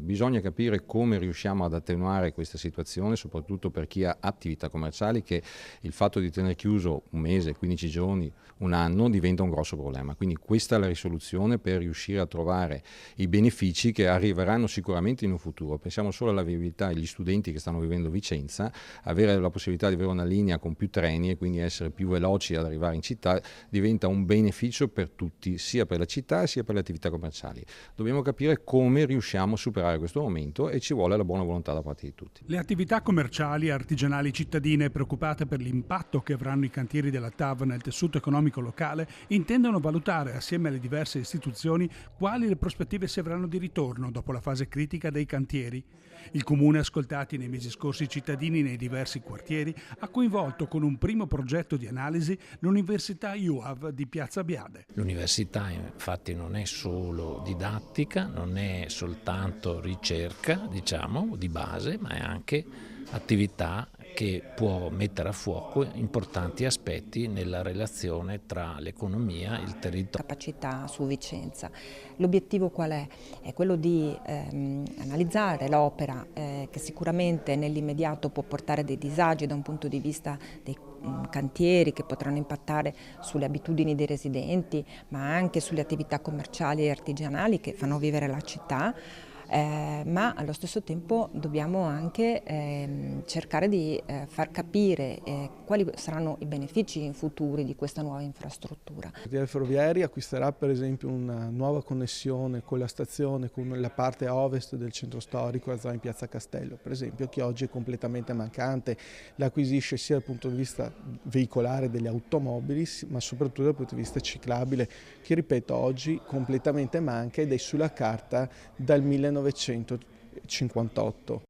Bisogna capire come riusciamo ad attenuare questa situazione, soprattutto per chi ha attività commerciali, che il fatto di tenere chiuso un mese, 15 giorni, un anno diventa un grosso problema. Quindi questa è la risoluzione per riuscire a trovare i benefici che arriveranno sicuramente in un futuro. Pensiamo solo alla viabilità agli studenti che stanno vivendo a Vicenza, avere la possibilità di avere una linea con più treni e quindi essere più veloci ad arrivare in città diventa un beneficio per tutti, sia per la città sia per le attività commerciali. Dobbiamo capire come riusciamo a superare questo momento e ci vuole la buona volontà da parte di tutti. Le attività commerciali e artigianali cittadine, preoccupate per l'impatto che avranno i cantieri della TAV nel tessuto economico locale, intendono valutare assieme alle diverse istituzioni quali le prospettive si avranno di ritorno dopo la fase critica dei cantieri. Il Comune, ascoltati nei mesi scorsi i cittadini nei diversi quartieri, ha coinvolto con un primo progetto di analisi l'Università IUAV di Piazza Biade. L'università infatti non è solo didattica, non è soltanto ricerca, diciamo, di base, ma è anche attività che può mettere a fuoco importanti aspetti nella relazione tra l'economia e il territorio. Capacità su Vicenza. L'obiettivo qual è? È quello di analizzare l'opera che sicuramente nell'immediato può portare dei disagi da un punto di vista dei cantieri che potranno impattare sulle abitudini dei residenti, ma anche sulle attività commerciali e artigianali che fanno vivere la città. Ma allo stesso tempo dobbiamo anche cercare di far capire quali saranno i benefici futuri di questa nuova infrastruttura. La Ferroviaria acquisterà per esempio una nuova connessione con la stazione, con la parte a ovest del centro storico, la zona di Piazza Castello, per esempio, che oggi è completamente mancante. L'acquisisce sia dal punto di vista veicolare delle automobili, ma soprattutto dal punto di vista ciclabile, che ripeto oggi completamente manca ed è sulla carta dal 1958.